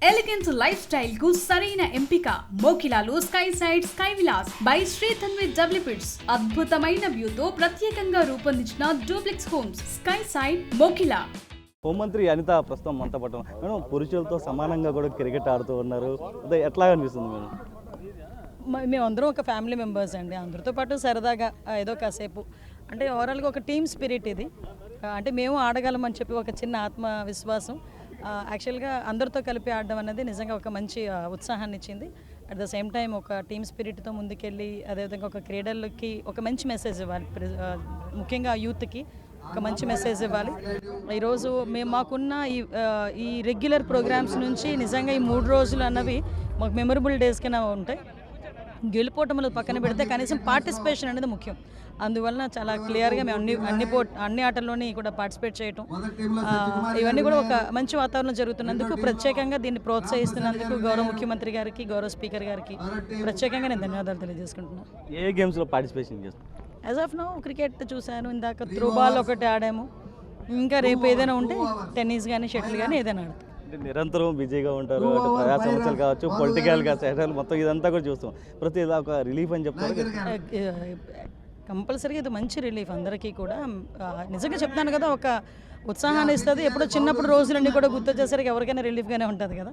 Elegance life style కు సరైన ఎంపిక మోకిలాలో sky side sky villas by Shri Tanvi developers. అద్భుతమైన వ్యూతో ప్రత్యేకంగా రూపొందించిన duplex homes sky side Mokila. హోంమంత్రి అనిత ప్రస్తుతం మనతో పాటు మేడం పురుషులతో సమానంగా కూడా క్రికెట్ ఆడుతూ ఉన్నారు. ఎట్లా అనిపిస్తుంది మేడం? మేమందరం ఒక ఫ్యామిలీ మెంబర్స్ అండి. అందరితో పాటు సరదాగా ఏదో కాసేపు అంటే ఓవరాల్గా ఒక టీమ్ స్పిరిట్ ఇది. అంటే మేము ఆడగలమని చెప్పి ఒక చిన్న ఆత్మవిశ్వాసం. యాక్చువల్గా అందరితో కలిపి ఆడడం అనేది నిజంగా ఒక మంచి ఉత్సాహాన్ని ఇచ్చింది. అట్ ద సేమ్ టైం ఒక టీమ్ స్పిరిట్తో ముందుకెళ్ళి అదేవిధంగా ఒక క్రీడలకి ఒక మంచి మెసేజ్ ఇవ్వాలి. ముఖ్యంగా యూత్కి ఒక మంచి మెసేజ్ ఇవ్వాలి. ఈరోజు మేము మాకున్న ఈ రెగ్యులర్ ప్రోగ్రామ్స్ నుంచి నిజంగా ఈ 3 రోజులు అన్నవి మాకు మెమరబుల్ డేస్ కింద ఉంటాయి. గెలుపోవటములు పక్కన పెడితే కనీసం పార్టిసిపేషన్ అనేది ముఖ్యం. అందువలన చాలా క్లియర్గా మేము అన్ని ఆటల్లోని కూడా పార్టిసిపేట్ చేయటం, ఇవన్నీ కూడా ఒక మంచి వాతావరణం జరుగుతున్నందుకు ప్రత్యేకంగా దీన్ని ప్రోత్సహిస్తున్నందుకు గౌరవ ముఖ్యమంత్రి గారికి, గౌరవ స్పీకర్ గారికి ప్రత్యేకంగా నేను ధన్యవాదాలు తెలియజేసుకుంటున్నాను. ఏ గేమ్స్లో పార్టిసిపేషన్ చేస్తాను? యాజ్ ఆఫ్ నౌ క్రికెట్ చూశాను, ఇందాక త్రో బాల్ ఒకటి ఆడాము. ఇంకా రేపు ఏదైనా ఉంటే టెన్నిస్ కానీ షటిల్ కానీ ఏదైనా ఆడతాం. నిరంతరం బిజీగా ఉంటారు. అటు ప్రజా సమస్యలు కావచ్చు, పొలిటికల్గా సెటల్ మొత్తం ఇదంతా కూడా చూస్తాం. ప్రతి ఇలా ఒక రిలీఫ్ అని చెప్తారు. కంపల్సరీగా ఇది మంచి రిలీఫ్ అందరికీ కూడా. నిజంగా చెప్తాను కదా, ఒక ఉత్సాహాన్ని ఇస్తుంది. ఎప్పుడో చిన్నప్పుడు రోజులన్నీ కూడా గుర్తొచ్చేసరికి ఎవరికైనా రిలీఫ్గానే ఉంటుంది కదా.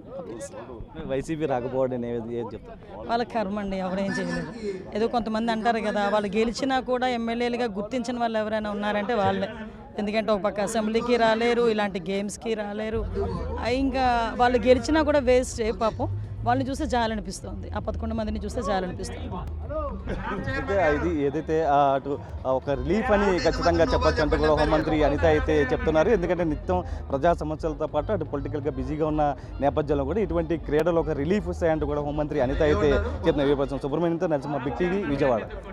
వైసీపీ రాకపోవడం ఏది చెప్తారు? వాళ్ళ కర్మ అండి, ఎవరేం చేయలేదు. ఏదో కొంతమంది అంటారు కదా, వాళ్ళు గెలిచినా కూడా ఎమ్మెల్యేలుగా గుర్తించిన వాళ్ళు ఎవరైనా ఉన్నారంటే వాళ్ళే. ఎందుకంటే ఒక పక్క అసెంబ్లీకి రాలేరు, ఇలాంటి గేమ్స్కి రాలేరు. ఇంకా వాళ్ళు గెలిచినా కూడా వేస్ట్. పాపం వాళ్ళని చూస్తే జాలనిపిస్తుంది. ఆ 11 మందిని చూస్తే జాలనిపిస్తుంది. అయితే ఇది ఏదైతే అటు ఒక రిలీఫ్ అని ఖచ్చితంగా చెప్పొచ్చు అంటూ కూడా హోంమంత్రి అనిత అయితే చెప్తున్నారు. ఎందుకంటే నిత్యం ప్రజా సమస్యలతో పాటు అటు పొలిటికల్గా బిజీగా ఉన్న నేపథ్యంలో కూడా ఇటువంటి క్రీడలు ఒక రిలీఫ్ వస్తాయంటూ కూడా హోంమంత్రి అనిత అయితే చెప్తున్నారు. సుబ్రహ్మణ్యంతో నరసింహ, బిగ్ టీవీ, విజయవాడ.